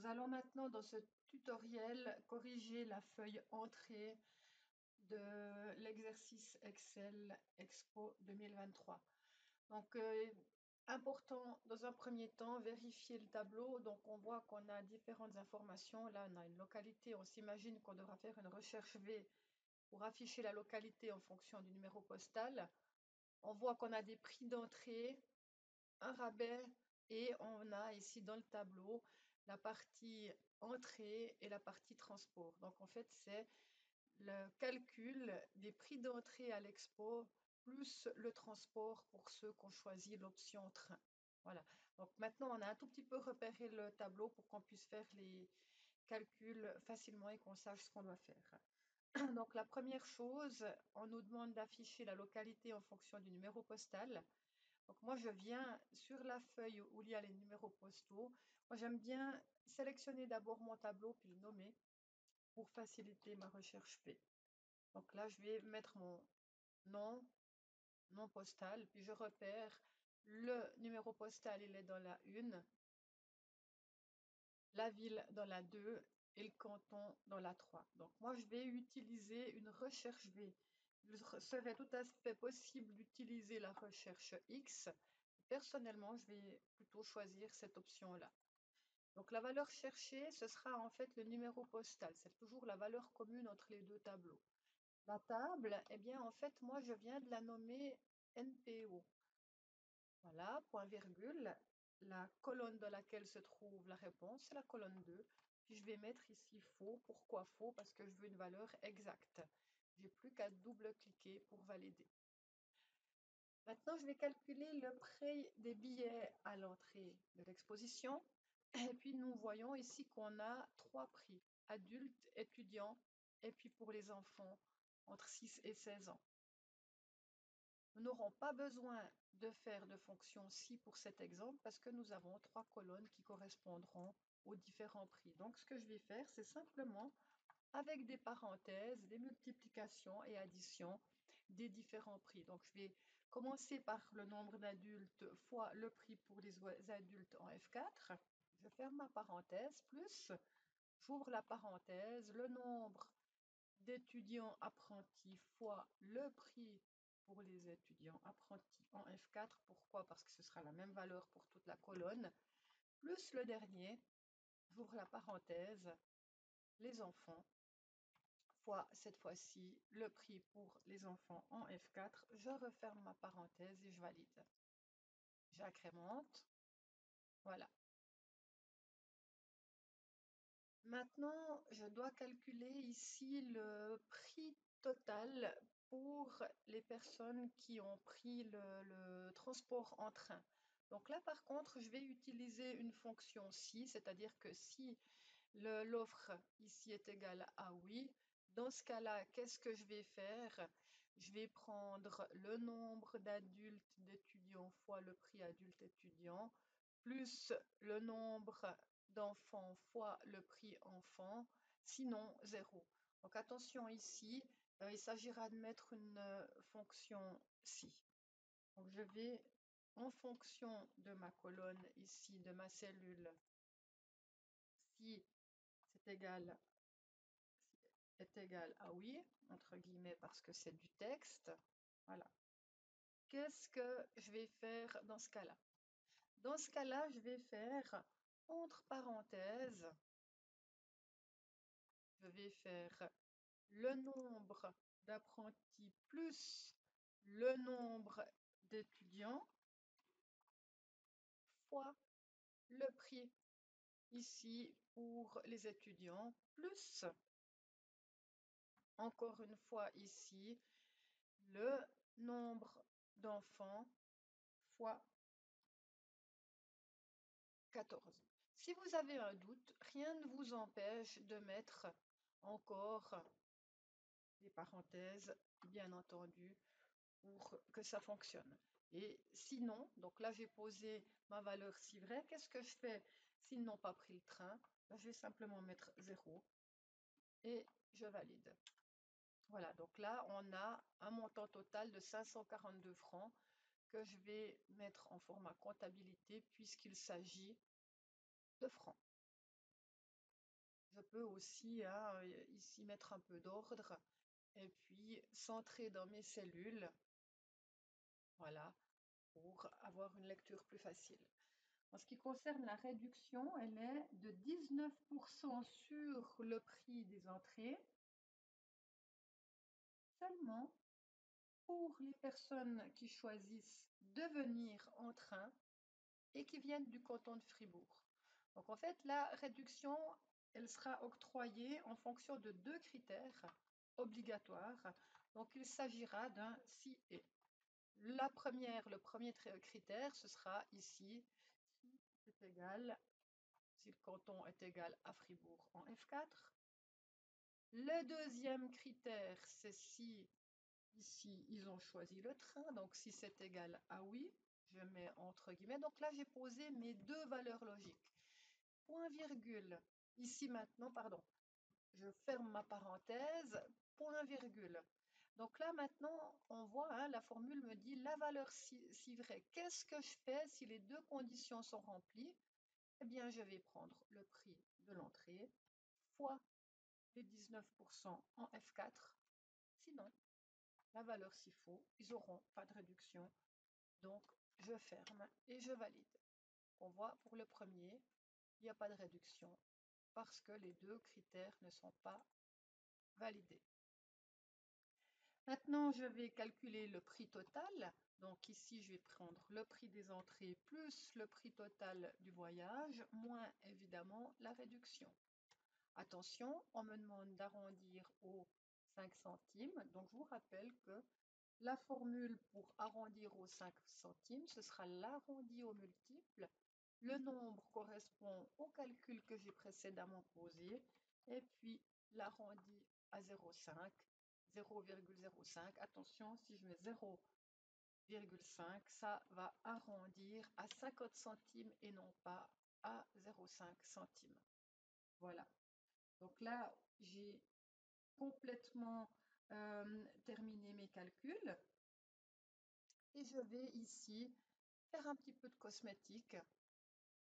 Nous allons maintenant dans ce tutoriel corriger la feuille entrée de l'exercice Excel Expo 2023. Donc, important dans un premier temps, vérifier le tableau. Donc, on voit qu'on a différentes informations. Là, on a une localité. On s'imagine qu'on devra faire une recherche V pour afficher la localité en fonction du numéro postal. On voit qu'on a des prix d'entrée, un rabais et on a ici dans le tableau la partie entrée et la partie transport. Donc en fait, c'est le calcul des prix d'entrée à l'expo plus le transport pour ceux qui ont choisi l'option train. Voilà. Donc maintenant, on a un tout petit peu repéré le tableau pour qu'on puisse faire les calculs facilement et qu'on sache ce qu'on doit faire. Donc la première chose, on nous demande d'afficher la localité en fonction du numéro postal. Donc moi, je viens sur la feuille où il y a les numéros postaux. Moi, j'aime bien sélectionner d'abord mon tableau puis le nommer pour faciliter ma recherche P. Donc là, je vais mettre mon nom postal, puis je repère le numéro postal, il est dans la 1, la ville dans la 2 et le canton dans la 3. Donc moi, je vais utiliser une recherche V. Il serait tout à fait possible d'utiliser la recherche X. Personnellement, je vais plutôt choisir cette option-là. Donc la valeur cherchée, ce sera en fait le numéro postal. C'est toujours la valeur commune entre les deux tableaux. La table, eh bien en fait, moi je viens de la nommer NPO. Voilà, point virgule. La colonne dans laquelle se trouve la réponse, c'est la colonne 2. Puis je vais mettre ici faux. Pourquoi faux? Parce que je veux une valeur exacte. J'ai plus qu'à double-cliquer pour valider. Maintenant, je vais calculer le prix des billets à l'entrée de l'exposition. Et puis, nous voyons ici qu'on a 3 prix, adultes, étudiants, et puis pour les enfants entre 6 et 16 ans. Nous n'aurons pas besoin de faire de fonction si pour cet exemple parce que nous avons 3 colonnes qui correspondront aux différents prix. Donc, ce que je vais faire, c'est simplement, avec des parenthèses, des multiplications et additions des différents prix. Donc, je vais commencer par le nombre d'adultes fois le prix pour les adultes en F4. Je ferme ma parenthèse, plus, j'ouvre la parenthèse, le nombre d'étudiants apprentis fois le prix pour les étudiants apprentis en F4. Pourquoi? Parce que ce sera la même valeur pour toute la colonne, plus le dernier, j'ouvre la parenthèse, les enfants, fois cette fois-ci le prix pour les enfants en F4. Je referme ma parenthèse et je valide. J'agrémente. Voilà. Maintenant, je dois calculer ici le prix total pour les personnes qui ont pris le transport en train. Donc là, par contre, je vais utiliser une fonction si, c'est-à-dire que si l'offre ici est égale à oui, dans ce cas-là, qu'est-ce que je vais faire? Je vais prendre le nombre d'adultes d'étudiants fois le prix adulte-étudiant, plus le nombre d'enfants fois le prix enfant, sinon 0. Donc attention ici, il s'agira de mettre une fonction si. Donc je vais, en fonction de ma colonne ici, de ma cellule, si c'est égal, est égal à oui, entre guillemets, parce que c'est du texte. Voilà. Qu'est-ce que je vais faire dans ce cas-là? Dans ce cas-là, je vais faire entre parenthèses, je vais faire le nombre d'apprentis plus le nombre d'étudiants fois le prix ici pour les étudiants plus, encore une fois ici, le nombre d'enfants fois 14. Si vous avez un doute, rien ne vous empêche de mettre encore des parenthèses, bien entendu, pour que ça fonctionne. Et sinon, donc là j'ai posé ma valeur si vrai, qu'est-ce que je fais s'ils n'ont pas pris le train? Je vais simplement mettre 0 et je valide. Voilà, donc là on a un montant total de 542 francs que je vais mettre en format comptabilité puisqu'il s'agit de francs. peux aussi hein, ici mettre un peu d'ordre et puis centrer dans mes cellules, voilà, pour avoir une lecture plus facile. En ce qui concerne la réduction, elle est de 19% sur le prix des entrées, seulement pour les personnes qui choisissent de venir en train et qui viennent du canton de Fribourg. Donc en fait, la réduction, elle sera octroyée en fonction de 2 critères obligatoires. Donc il s'agira d'un si et. Le premier critère, ce sera ici, si c'est égal, si le canton est égal à Fribourg en F4. Le deuxième critère, c'est si ici ils ont choisi le train, donc si c'est égal à oui, je mets entre guillemets. Donc là, j'ai posé mes deux valeurs logiques. Point virgule, ici maintenant, pardon, je ferme ma parenthèse, point virgule. Donc là maintenant, on voit, hein, la formule me dit la valeur si vraie. Qu'est-ce que je fais si les deux conditions sont remplies? Eh bien, je vais prendre le prix de l'entrée fois les 19% en F4. Sinon, la valeur s'il faut, ils n'auront pas de réduction. Donc, je ferme et je valide. On voit pour le premier, il n'y a pas de réduction parce que les deux critères ne sont pas validés. Maintenant, je vais calculer le prix total. Donc ici, je vais prendre le prix des entrées plus le prix total du voyage, moins évidemment la réduction. Attention, on me demande d'arrondir aux 5 centimes. Donc je vous rappelle que la formule pour arrondir aux 5 centimes, ce sera l'arrondi au multiple. Le nombre correspond au calcul que j'ai précédemment posé. Et puis l'arrondi à 0,5. 0,05. Attention, si je mets 0,5, ça va arrondir à 50 centimes et non pas à 0,5 centimes. Voilà. Donc là, j'ai complètement terminé mes calculs. Et je vais ici faire un petit peu de cosmétique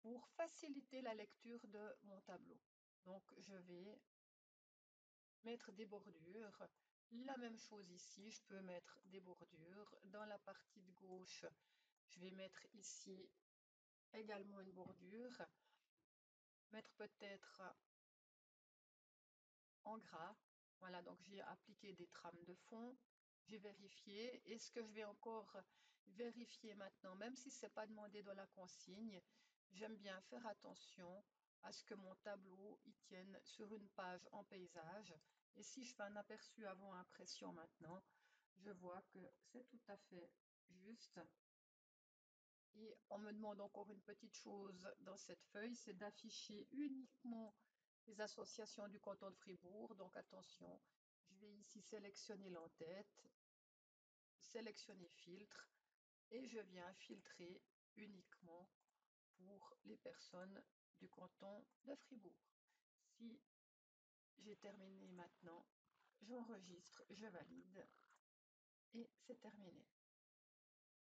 pour faciliter la lecture de mon tableau. Donc je vais mettre des bordures. La même chose ici, je peux mettre des bordures. Dans la partie de gauche, je vais mettre ici également une bordure. Mettre peut-être en gras. Voilà, donc j'ai appliqué des trames de fond. J'ai vérifié. Et ce que je vais encore vérifier maintenant, même si ce n'est pas demandé dans la consigne, j'aime bien faire attention à ce que mon tableau y tienne sur une page en paysage. Et si je fais un aperçu avant impression maintenant, je vois que c'est tout à fait juste. Et on me demande encore une petite chose dans cette feuille, c'est d'afficher uniquement les associations du canton de Fribourg. Donc attention, je vais ici sélectionner l'entête, sélectionner filtre et je viens filtrer uniquement pour les personnes du canton de Fribourg. Si j'ai terminé maintenant, j'enregistre, je valide et c'est terminé.